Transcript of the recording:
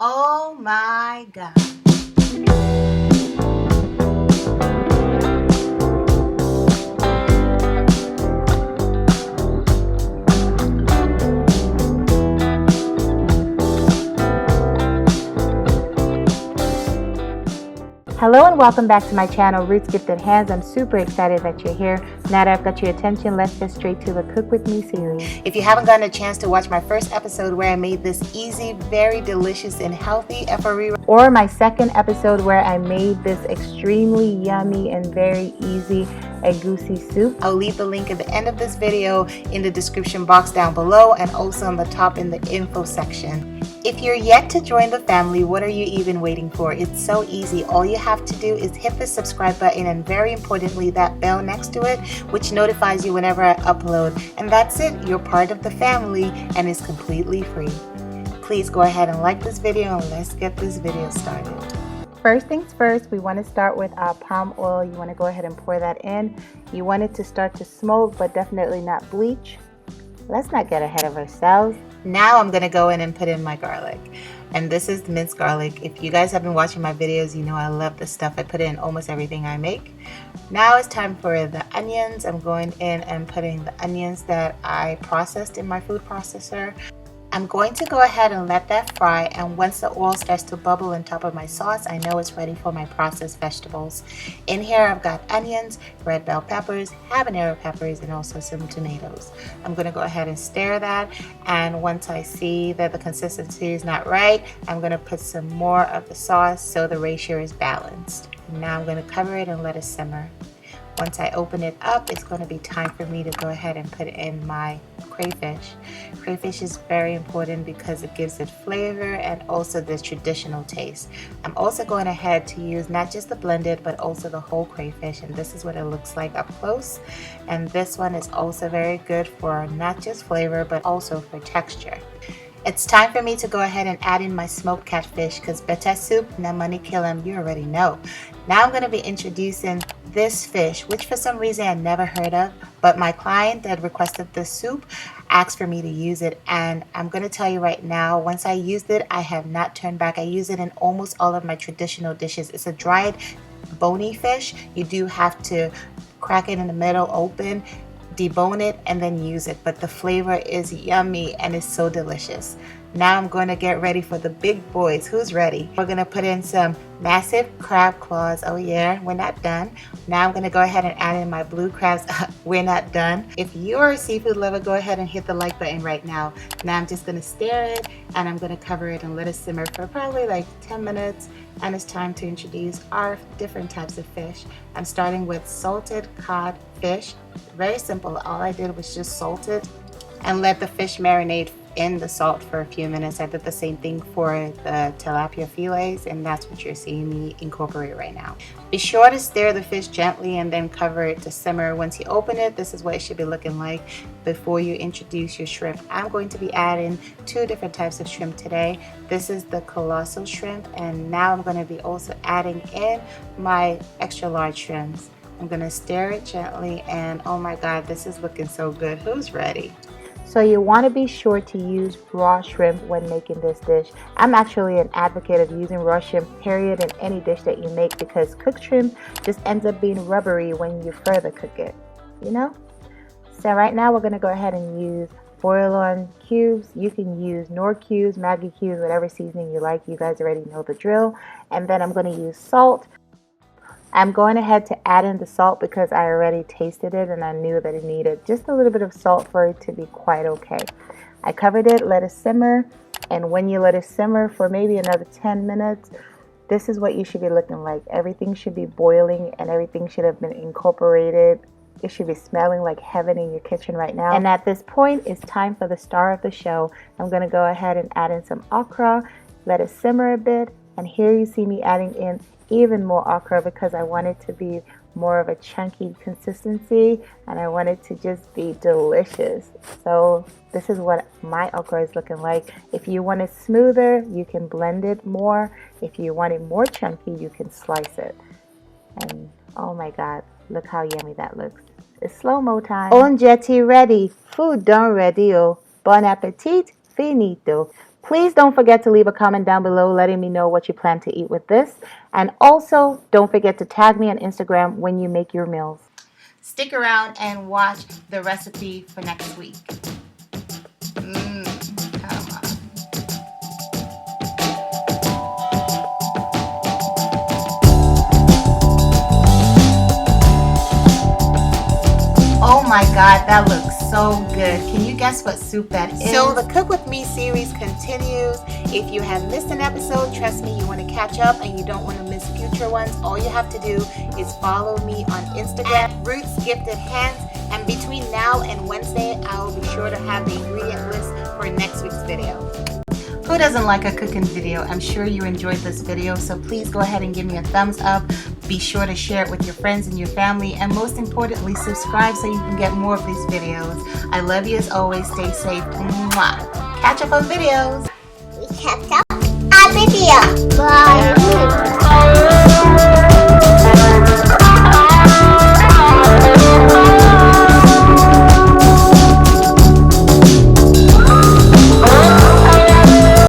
Oh my God. Hello and welcome back to my channel, Roots Gifted Hands. I'm super excited that you're here. Now that I've got your attention, let's get straight to the Cook With Me series. If you haven't gotten a chance to watch my first episode where I made this easy, very delicious and healthy FOODIE, or my second episode where I made this extremely yummy and very easy egusi soup, I'll leave the link at the end of this video in the description box down below and also on the top in the info section. If you're yet to join the family, what are you even waiting for? It's so easy. All you have to do is hit the subscribe button and very importantly that bell next to it, which notifies you whenever I upload. And that's it. You're part of the family and it's completely free. Please go ahead and like this video and let's get this video started. First things first, we want to start with our palm oil. You want to go ahead and pour that in. You want it to start to smoke, but definitely not bleach. Let's not get ahead of ourselves. Now I'm going to go in and put in my garlic. And this is minced garlic. If you guys have been watching my videos, you know I love this stuff. I put it in almost everything I make. Now it's time for the onions. I'm going in and putting the onions that I processed in my food processor. I'm going to go ahead and let that fry, and once the oil starts to bubble on top of my sauce, I know it's ready for my processed vegetables. In here I've got onions, red bell peppers, habanero peppers, and also some tomatoes. I'm going to go ahead and stir that, and once I see that the consistency is not right, I'm going to put some more of the sauce so the ratio is balanced. Now I'm going to cover it and let it simmer. Once I open it up, it's going to be time for me to go ahead and put in my crayfish. Crayfish is very important because it gives it flavor and also the traditional taste. I'm also going ahead to use not just the blended but also the whole crayfish, and this is what it looks like up close. And this one is also very good for not just flavor but also for texture. It's time for me to go ahead and add in my smoked catfish because better soup, na money kill 'em, you already know. Now I'm going to be introducing this fish, which for some reason I never heard of, but my client that requested this soup asked for me to use it, and I'm going to tell you right now, once I used it, I have not turned back. I use it in almost all of my traditional dishes. It's a dried bony fish. You do have to crack it in the middle open, debone it, and then use it, but the flavor is yummy and it's so delicious. Now I'm going to get ready for the big boys. Who's ready? We're going to put in some massive crab claws. Oh yeah, we're not done. Now I'm going to go ahead and add in my blue crabs. We're not done. If you're a seafood lover, go ahead and hit the like button right now. Now I'm just going to stir it and I'm going to cover it and let it simmer for probably like 10 minutes. And it's time to introduce our different types of fish. I'm starting with salted cod fish. Very simple. All I did was just salt it and let the fish marinate in the salt for a few minutes. I did the same thing for the tilapia fillets, and that's what you're seeing me incorporate right now. Be sure to stir the fish gently and then cover it to simmer. Once you open it, this is what it should be looking like before you introduce your shrimp. I'm going to be adding two different types of shrimp today. This is the colossal shrimp, and now I'm going to be also adding in my extra large shrimps. I'm going to stir it gently, and oh my God, this is looking so good. Who's ready? So you want to be sure to use raw shrimp when making this dish. I'm actually an advocate of using raw shrimp, period, in any dish that you make because cooked shrimp just ends up being rubbery when you further cook it, you know? So right now we're going to go ahead and use boil-on cubes. You can use Knorr cubes, Maggi cubes, whatever seasoning you like. You guys already know the drill. And then I'm going to use salt. I'm going ahead to add in the salt because I already tasted it and I knew that it needed just a little bit of salt for it to be quite okay. I covered it, let it simmer, and when you let it simmer for maybe another 10 minutes, this is what you should be looking like. Everything should be boiling and everything should have been incorporated. It should be smelling like heaven in your kitchen right now. And at this point, it's time for the star of the show. I'm going to go ahead and add in some okra, let it simmer a bit, and here you see me adding in even more okra because I want it to be more of a chunky consistency and I want it to just be delicious. So this is what my okra is looking like. If you want it smoother, you can blend it more. If you want it more chunky, you can slice it. And oh my God, look how yummy that looks. It's slow-mo time. Onjeti ready. Food done ready. Oh. Bon appetit. Finito. Please don't forget to leave a comment down below letting me know what you plan to eat with this. And also, don't forget to tag me on Instagram when you make your meals. Stick around and watch the recipe for next week. Come on. Oh my God, that looks so good. Can you guess what soup that is? So the Cook With Me series continues. If you have missed an episode, trust me, you want to catch up and you don't want to miss future ones. All you have to do is follow me on Instagram, Roots Gifted Hands. And between now and Wednesday, I will be sure to have the ingredient list for next week's video. Who doesn't like a cooking video? I'm sure you enjoyed this video, so please go ahead and give me a thumbs up. Be sure to share it with your friends and your family, and most importantly, subscribe so you can get more of these videos. I love you as always. Stay safe. Mwah. Catch up on videos. We kept up.